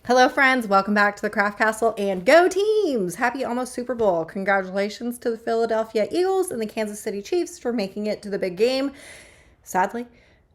Hello friends, welcome back to the Craft Castle and go teams! Happy almost Super Bowl. Congratulations to the Philadelphia Eagles and the Kansas City Chiefs for making it to the big game. Sadly,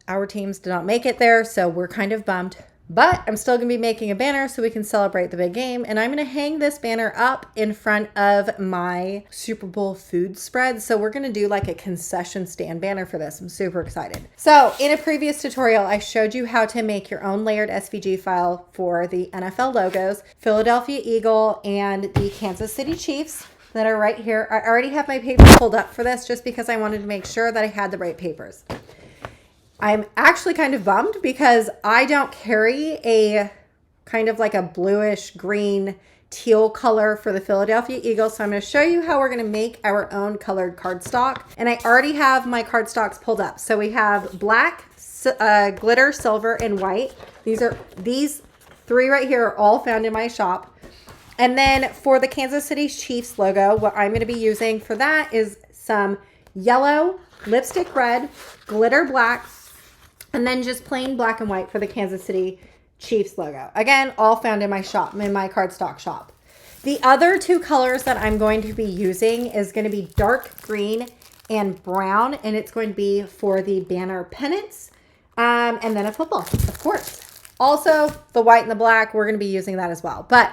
our teams did not make it there, so we're kind of bummed. But I'm still going to be making a banner so we can celebrate the big game. And I'm going to hang this banner up in front of my Super Bowl food spread. So we're going to do like a concession stand banner for this. I'm super excited. So in a previous tutorial, I showed you how to make your own layered SVG file for the NFL logos, Philadelphia Eagle, and the Kansas City Chiefs that are right here. I already have my paper pulled up for this just because I wanted to make sure that I had the right papers. I'm actually kind of bummed because I don't carry a kind of like a bluish green teal color for the Philadelphia Eagles. So I'm going to show you how we're going to make our own colored cardstock. And I already have my cardstocks pulled up. So we have black, glitter, silver, and white. These three right here are all found in my shop. And then for the Kansas City Chiefs logo, what I'm going to be using for that is some yellow, lipstick red, glitter black, and then just plain black and white for the Kansas City Chiefs logo. Again, all found in my shop, in my cardstock shop. The other two colors that I'm going to be using is going to be dark green and brown, and it's going to be for the banner pennants, and then a football, of course. Also, the white and the black, we're going to be using that as well. But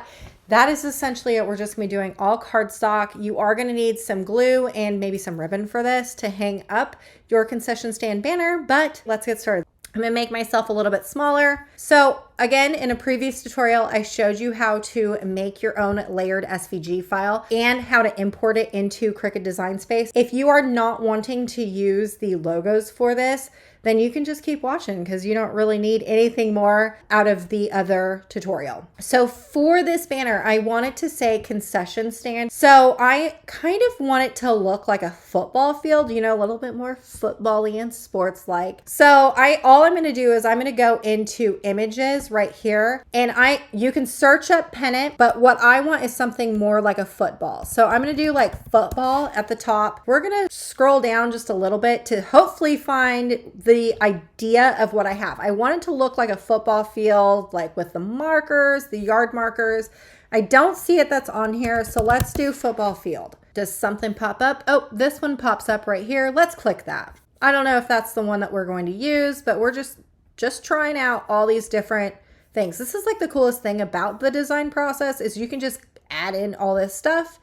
that is essentially it. We're just going to be doing all cardstock. You are going to need some glue and maybe some ribbon for this to hang up your concession stand banner, but let's get started. I'm going to make myself a little bit smaller. So again, in a previous tutorial, I showed you how to make your own layered SVG file and how to import it into Cricut Design Space. If you are not wanting to use the logos for this, then you can just keep watching because you don't really need anything more out of the other tutorial. So for this banner, I wanted to say concession stand. So I kind of want it to look like a football field, you know, a little bit more football-y and sports-like. So all I'm going to do is I'm going to go into images right here, and you can search up pennant, but what I want is something more like a football. So I'm going to do like football at the top. We're going to scroll down just a little bit to hopefully find the idea of what I have. I want it to look like a football field, like with the markers, the yard markers. I don't see it that's on here, so let's do football field. Does something pop up? Oh, this one pops up right here. Let's click that. I don't know if that's the one that we're going to use, but we're just trying out all these different things. This is like the coolest thing about the design process is you can just add in all this stuff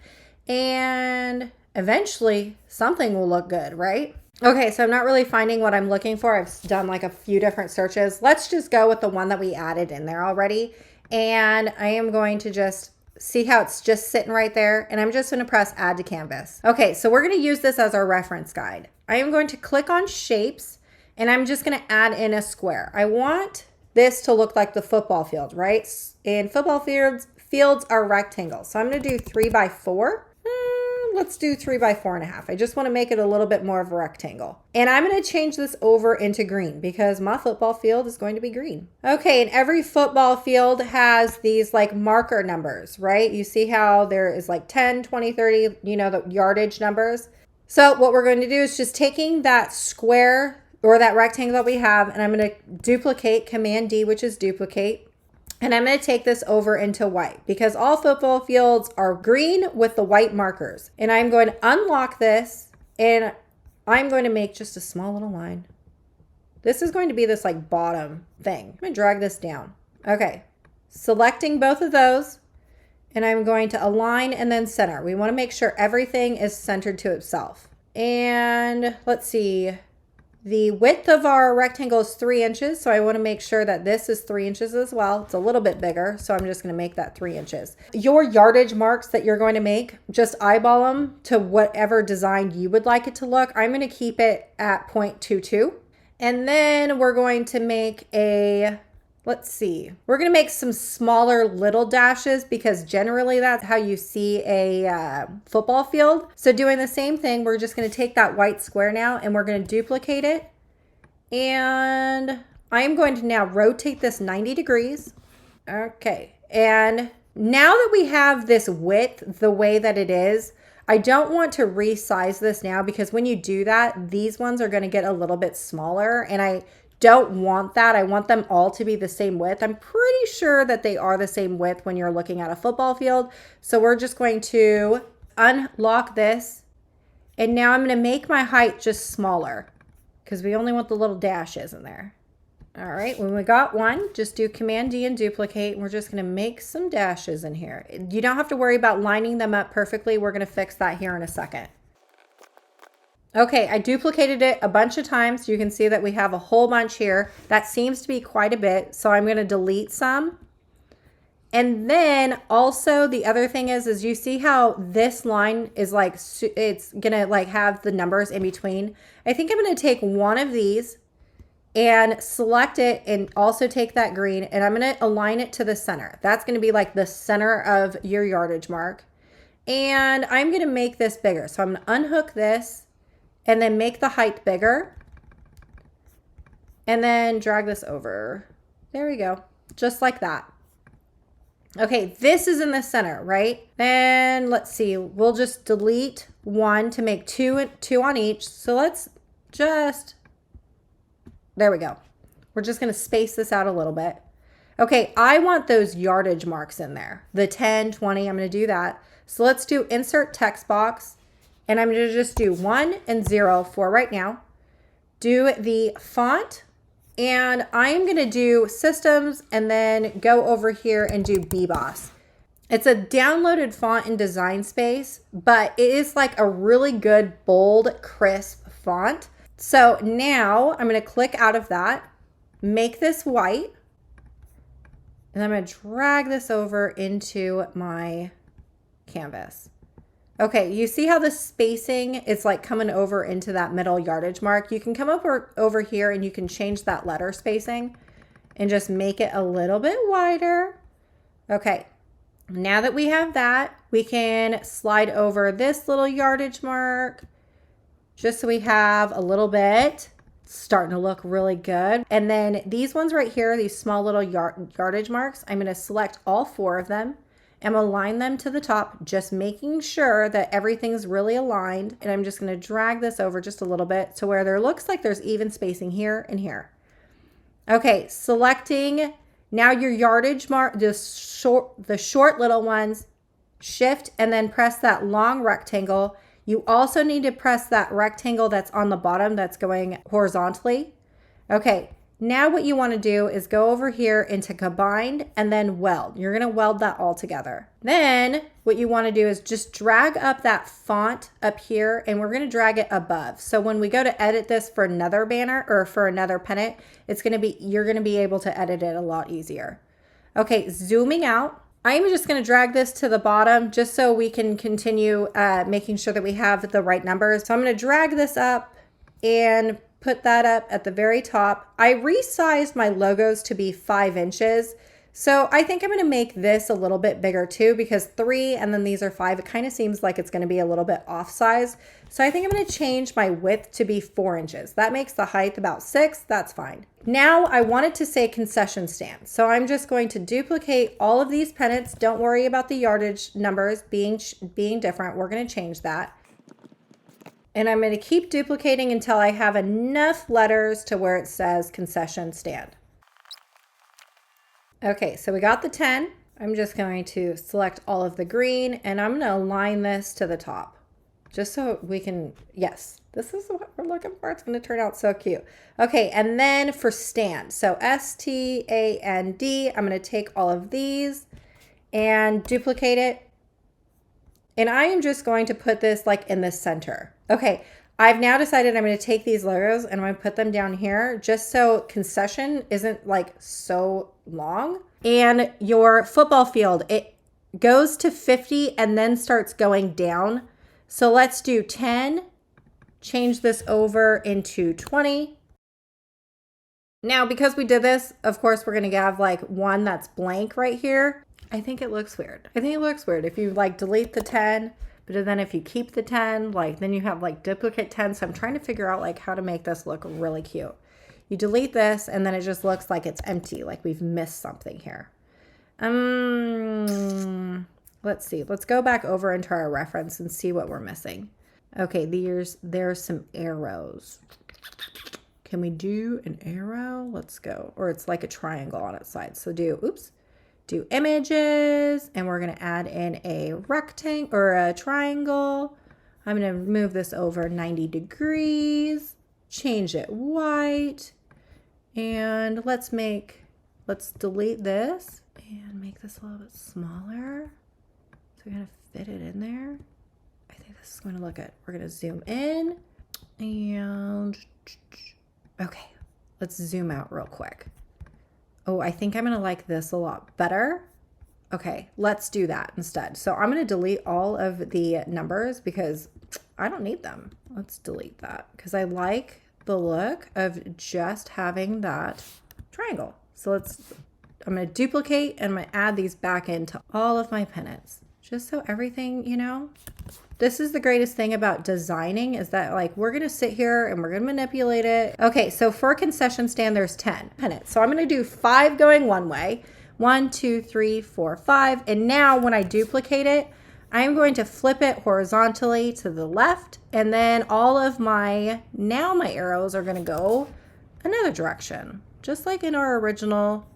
and eventually something will look good, right? Okay, so I'm not really finding what I'm looking for. I've done like a few different searches. Let's just go with the one that we added in there already. And I am going to just see how it's just sitting right there. And I'm just going to press add to canvas. Okay, so we're going to use this as our reference guide. I am going to click on shapes and I'm just going to add in a square. I want this to look like the football field, right? And football fields are rectangles. So I'm going to do 3 by 4. Let's do 3 by 4.5. I just want to make it a little bit more of a rectangle. And I'm going to change this over into green because my football field is going to be green. Okay, and every football field has these like marker numbers, right? You see how there is like 10, 20, 30, you know, the yardage numbers. So what we're going to do is just taking that square or that rectangle that we have, and I'm going to duplicate, Command D, which is duplicate. And I'm going to take this over into white because all football fields are green with the white markers. And I'm going to unlock this and I'm going to make just a small little line. This is going to be this like bottom thing. I'm going to drag this down. Okay, selecting both of those and I'm going to align and then center. We want to make sure everything is centered to itself. And let's see. The width of our rectangle is 3 inches, so I want to make sure that this is 3 inches as well. It's a little bit bigger, so I'm just going to make that 3 inches. Your yardage marks that you're going to make, just eyeball them to whatever design you would like it to look. I'm going to keep it at 0.22. And then we're going to make let's see. We're going to make some smaller little dashes because generally that's how you see a football field. So doing the same thing, we're just going to take that white square now and we're going to duplicate it. And I am going to now rotate this 90 degrees. Okay. And now that we have this width the way that it is, I don't want to resize this now because when you do that, these ones are going to get a little bit smaller and I don't want that. I want them all to be the same width. I'm pretty sure that they are the same width when you're looking at a football field. So we're just going to unlock this. And now I'm going to make my height just smaller because we only want the little dashes in there. All right, when we got one, just do Command D and duplicate. And we're just going to make some dashes in here. You don't have to worry about lining them up perfectly. We're going to fix that here in a second. Okay, I duplicated it a bunch of times. You can see that we have a whole bunch here. That seems to be quite a bit. So I'm going to delete some. And then also the other thing is you see how this line is like, it's going to like have the numbers in between. I think I'm going to take one of these and select it and also take that green and I'm going to align it to the center. That's going to be like the center of your yardage mark. And I'm going to make this bigger. So I'm going to unhook this and then make the height bigger and then drag this over. There we go. Just like that. Okay, this is in the center, right? Then let's see, we'll just delete one to make two on each. So let's just, there we go. We're just gonna space this out a little bit. Okay, I want those yardage marks in there. The 10, 20, I'm gonna do that. So let's do insert text box and I'm gonna just do 1 and 0 for right now. Do the font. And I'm going to do systems and then go over here and do BBoss. It's a downloaded font in Design Space, but it is like a really good, bold, crisp font. So now I'm going to click out of that, make this white, and I'm going to drag this over into my canvas. Okay, you see how the spacing is like coming over into that middle yardage mark? You can come over here and you can change that letter spacing and just make it a little bit wider. Okay, now that we have that, we can slide over this little yardage mark just so we have a little bit. It's starting to look really good. And then these ones right here, these small little yardage marks, I'm gonna select all 4 of them. I'm gonna align them to the top, just making sure that everything's really aligned. And I'm just gonna drag this over just a little bit to where there looks like there's even spacing here and here. Okay, selecting now your yardage mark, the short little ones, shift and then press that long rectangle. You also need to press that rectangle that's on the bottom that's going horizontally. Okay. Now what you want to do is go over here into combined and then weld. You're going to weld that all together. Then what you want to do is just drag up that font up here and we're going to drag it above. So when we go to edit this for another banner or for another pennant, you're going to be able to edit it a lot easier. Okay, zooming out. I'm just going to drag this to the bottom just so we can continue making sure that we have the right numbers. So I'm going to drag this up and put that up at the very top. I resized my logos to be 5 inches. So I think I'm going to make this a little bit bigger too because 3 and then these are 5. It kind of seems like it's going to be a little bit off size. So I think I'm going to change my width to be 4 inches. That makes the height about 6. That's fine. Now I want it to say concession stand. So I'm just going to duplicate all of these pennants. Don't worry about the yardage numbers being different. We're going to change that. And I'm going to keep duplicating until I have enough letters to where it says concession stand. Okay, so we got the 10. I'm just going to select all of the green and I'm going to align this to the top just so we can, yes, this is what we're looking for. It's going to turn out so cute. Okay, and then for stand, so S-T-A-N-D, I'm going to take all of these and duplicate it. And I am just going to put this like in the center. Okay, I've now decided I'm going to take these logos and I'm going to put them down here just so concession isn't like so long. And your football field, it goes to 50 and then starts going down. So let's do 10, change this over into 20. Now, because we did this, of course, we're going to have like one that's blank right here. I think it looks weird. I think it looks weird if you like delete the 10, but then if you keep the 10, like then you have like duplicate 10. So I'm trying to figure out like how to make this look really cute. You delete this and then it just looks like it's empty, like we've missed something here. Let's see. Let's go back over into our reference and see what we're missing. Okay, there's some arrows. Can we do an arrow? Let's go. Or it's like a triangle on its side. So do images, and we're going to add in a rectangle or a triangle. I'm going to move this over 90 degrees, change it white, and let's delete this and make this a little bit smaller. So we're going to fit it in there. I think this is going to look good. We're going to zoom in and okay, let's zoom out real quick. Oh, I think I'm going to like this a lot better. Okay, let's do that instead. So I'm going to delete all of the numbers because I don't need them. Let's delete that because I like the look of just having that triangle. So I'm going to duplicate and I'm going to add these back into all of my pennants just so everything, you know. This is the greatest thing about designing is that like we're going to sit here and we're going to manipulate it. Okay, so for a concession stand, there's 10 pennants. So I'm going to do 5 going one way. 1, 2, 3, 4, 5. And now when I duplicate it, I'm going to flip it horizontally to the left. And then all of my arrows are going to go another direction, just like in our original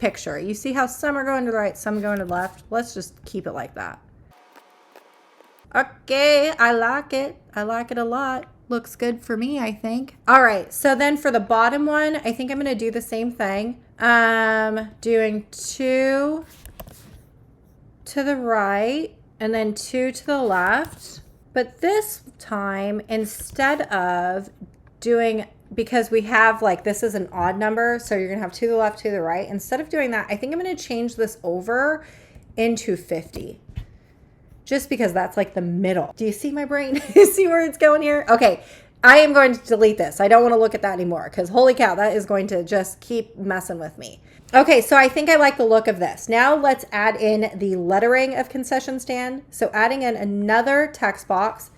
picture. You see how some are going to the right, some going to the left. Let's just keep it like that. Okay, I like it. I like it a lot. Looks good for me, I think. All right, so then for the bottom one, I think I'm going to do the same thing. Doing 2 to the right and then 2 to the left. But this time, instead of doing, because we have like, this is an odd number, so you're going to have 2 to the left, 2 to the right. Instead of doing that, I think I'm going to change this over into 50. Just because that's like the middle. Do you see my brain? You see where it's going here? Okay, I am going to delete this. I don't want to look at that anymore because holy cow, that is going to just keep messing with me. Okay, so I think I like the look of this. Now let's add in the lettering of Concession Stand. So adding in another text box.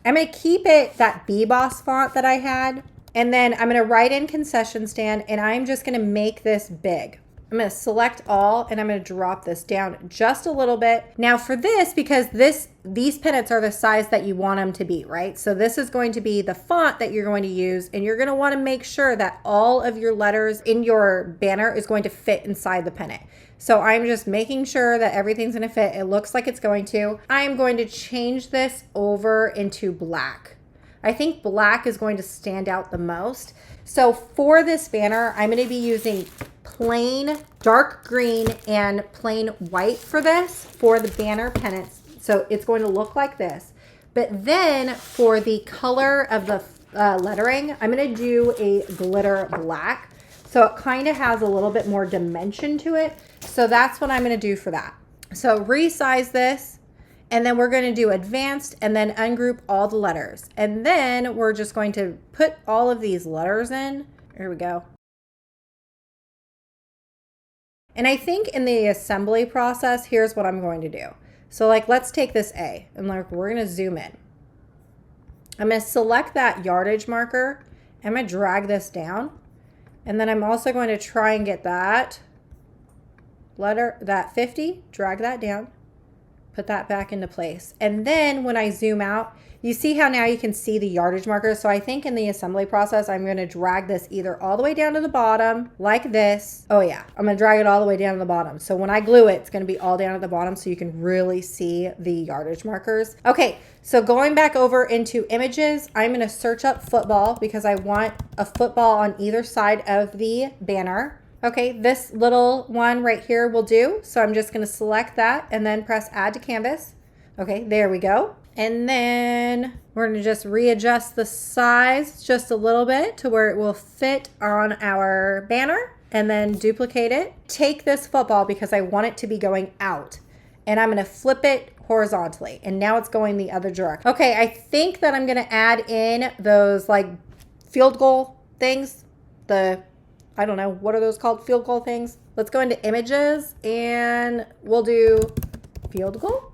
I'm going to keep it that BBOS font that I had. And then I'm going to write in Concession Stand and I'm just going to make this big. I'm going to select all and I'm going to drop this down just a little bit. Now for this, because these pennants are the size that you want them to be, right? So this is going to be the font that you're going to use and you're going to want to make sure that all of your letters in your banner is going to fit inside the pennant. So I'm just making sure that everything's going to fit. It looks like it's going to. I'm going to change this over into black. I think black is going to stand out the most. So for this banner, I'm going to be using plain dark green and plain white for this, for the banner pennants. So it's going to look like this. But then for the color of the lettering, I'm going to do a glitter black. So it kind of has a little bit more dimension to it. So that's what I'm going to do for that. So resize this. And then we're going to do advanced and then ungroup all the letters. And then we're just going to put all of these letters in. Here we go. And I think in the assembly process, here's what I'm going to do. So like, let's take this A and like, we're going to zoom in. I'm going to select that yardage marker. I'm going to drag this down. And then I'm also going to try and get that letter, that 50, drag that down. Put that back into place. And then when I zoom out, you see how now you can see the yardage marker. So I think in the assembly process, I'm going to drag this either all the way down to the bottom like this. Oh yeah, I'm going to drag it all the way down to the bottom. So when I glue it, it's going to be all down at the bottom so you can really see the yardage markers. Okay, so going back over into images, I'm going to search up football because I want a football on either side of the banner. Okay, this little one right here will do. So I'm just going to select that and then press add to canvas. Okay, there we go. And then we're going to just readjust the size just a little bit to where it will fit on our banner and then duplicate it. Take this football because I want it to be going out and I'm going to flip it horizontally and now it's going the other direction. Okay, I think that I'm going to add in those like field goal things, I don't know, what are those called? Field goal things. Let's go into images and we'll do field goal.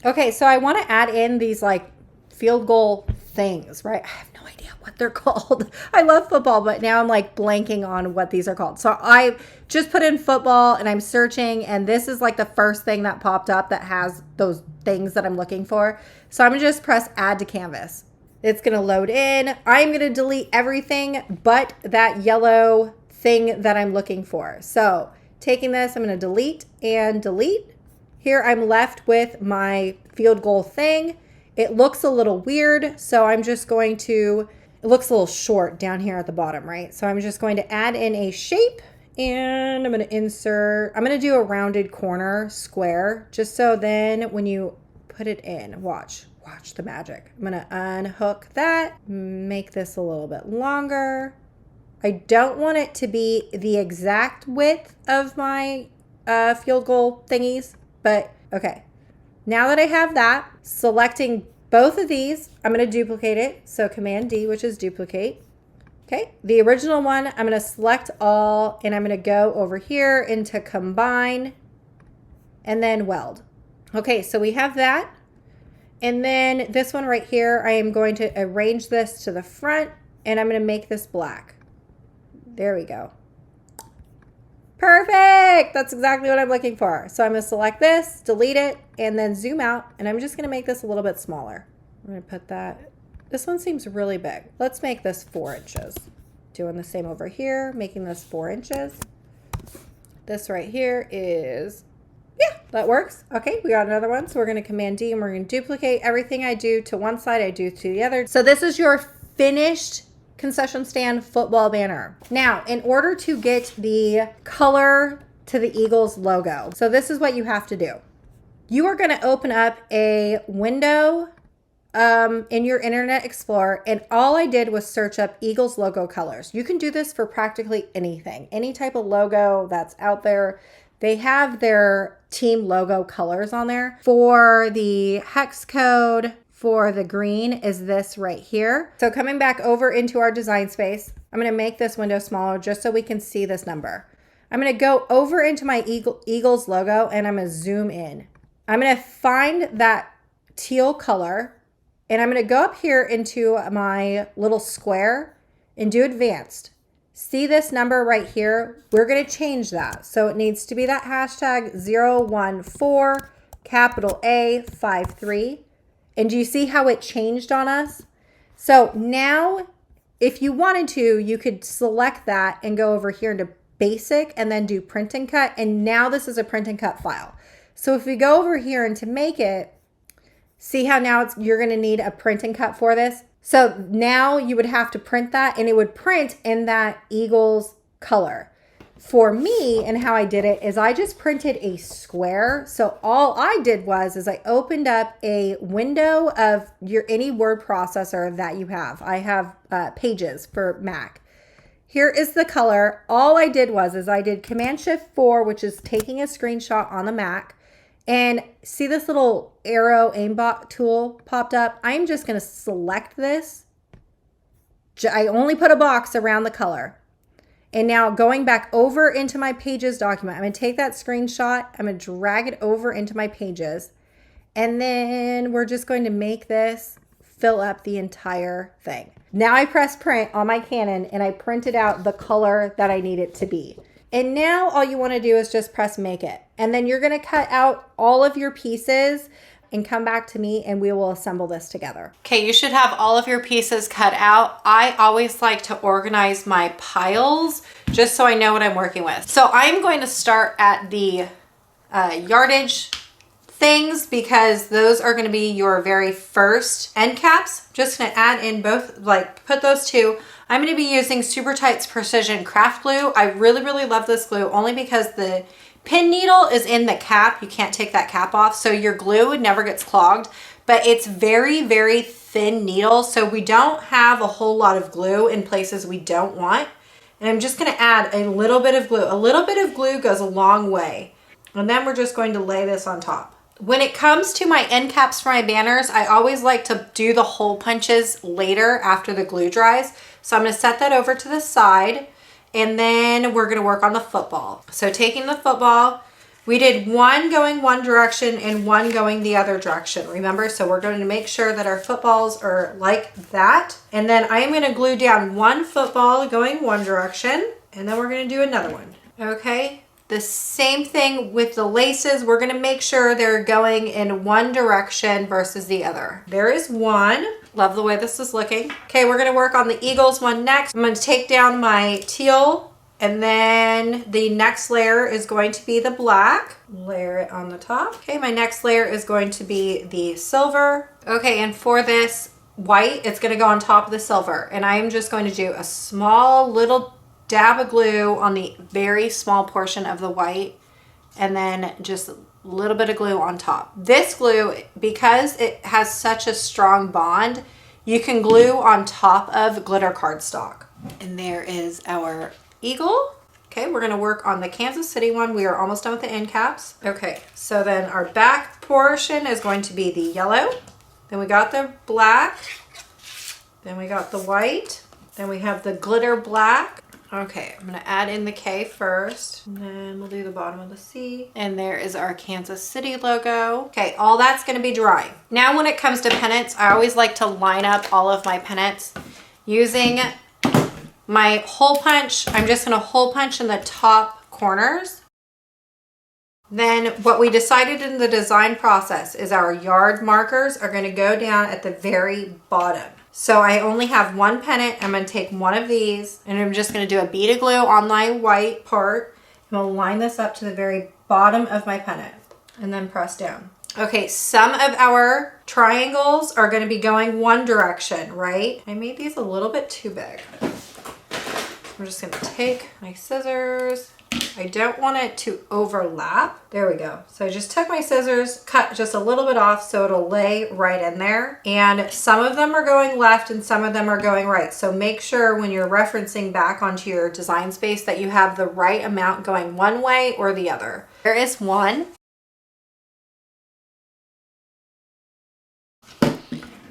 Okay, so I want to add in these like field goal things, right? I have no idea what they're called. I love football, but now I'm like blanking on what these are called. So I just put in football and I'm searching and this is like the first thing that popped up that has those things that I'm looking for. So I'm gonna just press add to canvas. It's going to load in. I'm going to delete everything but that yellow thing that I'm looking for. So taking this, I'm going to delete and delete. Here I'm left with my field goal thing. It looks a little weird, so I'm just going to, it looks a little short down here at the bottom, right? So I'm just going to add in a shape, and I'm going to insert, I'm going to do a rounded corner square, just so then when you put it in, watch the magic. I'm going to unhook that, make this a little bit longer. I don't want it to be the exact width of my field goal thingies, but okay. Now that I have that, selecting both of these, I'm going to duplicate it. So Command D, which is duplicate. Okay, the original one, I'm going to select all, and I'm going to go over here into combine and then weld. Okay, so we have that. And then this one right here, I am going to arrange this to the front, and I'm going to make this black. There we go. Perfect. That's exactly what I'm looking for. So I'm going to select this, delete it, and then zoom out. And I'm just going to make this a little bit smaller. I'm going to put that. This one seems really big. Let's make this 4 inches. Doing the same over here, making this 4 inches. This right here is, yeah, that works. Okay, we got another one. So we're going to Command D, and we're going to duplicate everything I do to one side, I do to the other. So this is your finished concession stand football banner. Now, in order to get the color to the Eagles logo, so this is what you have to do. You are going to open up a window in your Internet Explorer, and all I did was search up Eagles logo colors. You can do this for practically anything, any type of logo that's out there. They have their team logo colors on there. For the hex code, for the green is this right here. So coming back over into our design space, I'm going to make this window smaller just so we can see this number. I'm going to go over into my Eagles logo, and I'm going to zoom in. I'm going to find that teal color, and I'm going to go up here into my little square and do advanced. See this number right here? We're going to change that. So it needs to be that hashtag 014 capital A 53. And do you see how it changed on us? So now, if you wanted to, you could select that and go over here into basic and then do print and cut. And now this is a print and cut file. So if we go over here and to make it, see how now you're going to need a print and cut for this. So now you would have to print that, and it would print in that Eagles color. For me, and how I did it is I just printed a square. So all I did was I opened up a window of any word processor that you have. I have Pages for Mac. Here is the color. All I did was I did Command-Shift-4, which is taking a screenshot on the Mac. And see this little arrow aimbot tool popped up? I'm just going to select this. I only put a box around the color. And now going back over into my Pages document, I'm going to take that screenshot. I'm going to drag it over into my Pages. And then we're just going to make this fill up the entire thing. Now I press print on my Canon, and I printed out the color that I need it to be. And now all you want to do is just press make it. And then you're going to cut out all of your pieces and come back to me, and we will assemble this together. Okay, you should have all of your pieces cut out. I always like to organize my piles just so I know what I'm working with. So I'm going to start at the yardage things, because those are going to be your very first end caps. Just going to add in both, put those two. I'm going to be using Super Tight's Precision Craft Glue. I really, really love this glue only because the pin needle is in the cap. You can't take that cap off, so your glue never gets clogged, but it's very, very thin needle, so we don't have a whole lot of glue in places we don't want. And I'm just going to add a little bit of glue. A little bit of glue goes a long way. And then we're just going to lay this on top. When it comes to my end caps for my banners, I always like to do the hole punches later after the glue dries. So I'm going to set that over to the side. And then we're going to work on the football. So taking the football, we did one going one direction and one going the other direction, remember? So we're going to make sure that our footballs are like that. And then I'm going to glue down one football going one direction, and then we're going to do another one. Okay, The same thing with the laces. We're gonna make sure they're going in one direction versus the other. There is one. Love the way this is looking. Okay, we're gonna work on the Eagles one next. I'm gonna take down my teal, and then the next layer is going to be the black. Layer it on the top. Okay, my next layer is going to be the silver. Okay, and for this white, it's gonna go on top of the silver. And I am just going to do a small little dab of glue on the very small portion of the white, and then just a little bit of glue on top. This glue, because it has such a strong bond, you can glue on top of glitter cardstock. And there is our eagle. Okay, we're gonna work on the Kansas City one. We are almost done with the end caps. Okay, so then our back portion is going to be the yellow. Then we got the black. Then we got the white. Then we have the glitter black. Okay, I'm gonna add in the K first, and then we'll do the bottom of the C. And there is our Kansas City logo. Okay, all that's gonna be dry. Now when it comes to pennants, I always like to line up all of my pennants using my hole punch. I'm just gonna hole punch in the top corners. Then what we decided in the design process is our yard markers are gonna go down at the very bottom. So I only have one pennant. I'm gonna take one of these, and I'm just gonna do a bead of glue on my white part. I'm gonna line this up to the very bottom of my pennant and then press down. Okay, some of our triangles are gonna be going one direction, right? I made these a little bit too big. I'm just gonna take my scissors. I don't want it to overlap. There we go. So I just took my scissors, cut just a little bit off so it'll lay right in there. And some of them are going left and some of them are going right. So make sure when you're referencing back onto your design space that you have the right amount going one way or the other. There is one.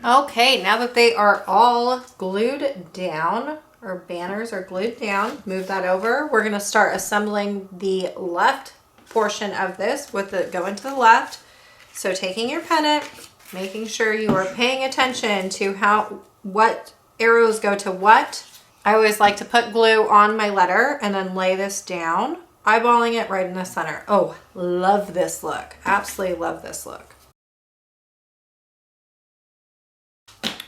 Okay, now that they are all glued down, our banners are glued down, move that over. We're gonna start assembling the left portion of this with it going to the left. So taking your pennant, making sure you are paying attention to what arrows go to what. I always like to put glue on my letter and then lay this down, eyeballing it right in the center. Oh, love this look. Absolutely love this look.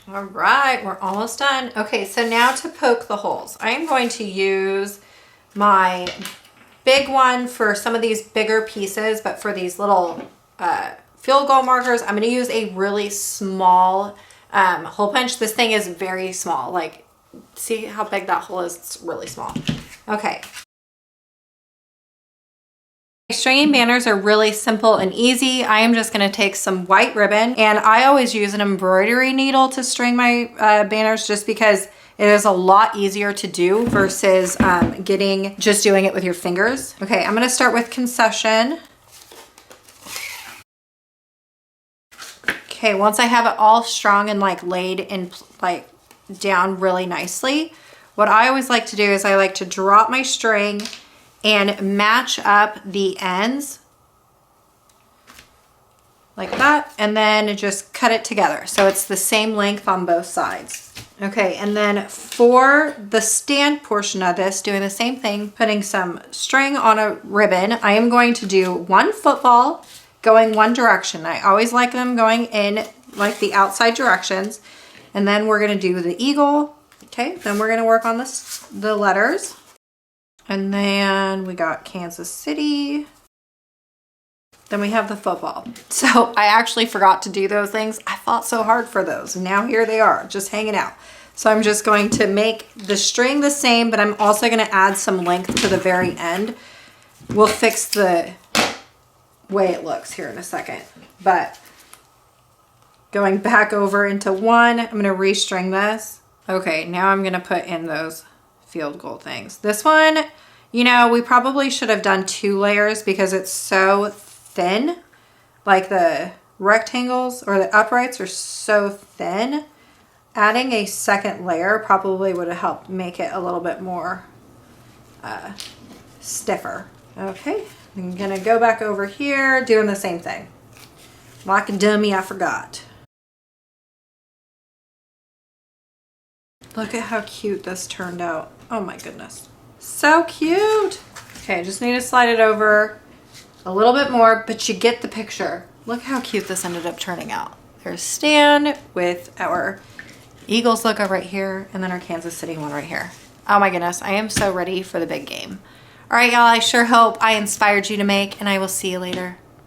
All right, we're almost done. Okay, so now to poke the holes. I am going to use my big one for some of these bigger pieces, but for these little field goal markers, I'm gonna use a really small hole punch. This thing is very small. Like, see how big that hole is? It's really small. Okay. Stringing banners are really simple and easy. I am just going to take some white ribbon, and I always use an embroidery needle to string my banners just because it is a lot easier to do versus just doing it with your fingers. Okay, I'm going to start with Concession. Okay, once I have it all strung and like laid in like down really nicely, what I always like to do is I like to drop my string and match up the ends like that, and then just cut it together so it's the same length on both sides. Okay, and then for the stand portion of this, doing the same thing, putting some string on a ribbon, I am going to do one football going one direction. I always like them going in like the outside directions, and then we're gonna do the eagle. Okay, then we're gonna work on the letters. And then we got Kansas City. Then we have the football. So I actually forgot to do those things. I fought so hard for those. And now here they are, just hanging out. So I'm just going to make the string the same, but I'm also going to add some length to the very end. We'll fix the way it looks here in a second. But going back over into one, I'm going to restring this. Okay, now I'm going to put in those field goal things. This one, you know, we probably should have done 2 layers because it's so thin. Like the rectangles or the uprights are so thin. Adding a second layer probably would have helped make it a little bit more stiffer. Okay, I'm gonna go back over here doing the same thing. Like a dummy, I forgot. Look at how cute this turned out. Oh my goodness. So cute. Okay, just need to slide it over a little bit more, but you get the picture. Look how cute this ended up turning out. There's Stan with our Eagles logo right here, and then our Kansas City one right here. Oh my goodness, I am so ready for the big game. All right, y'all, I sure hope I inspired you to make, and I will see you later.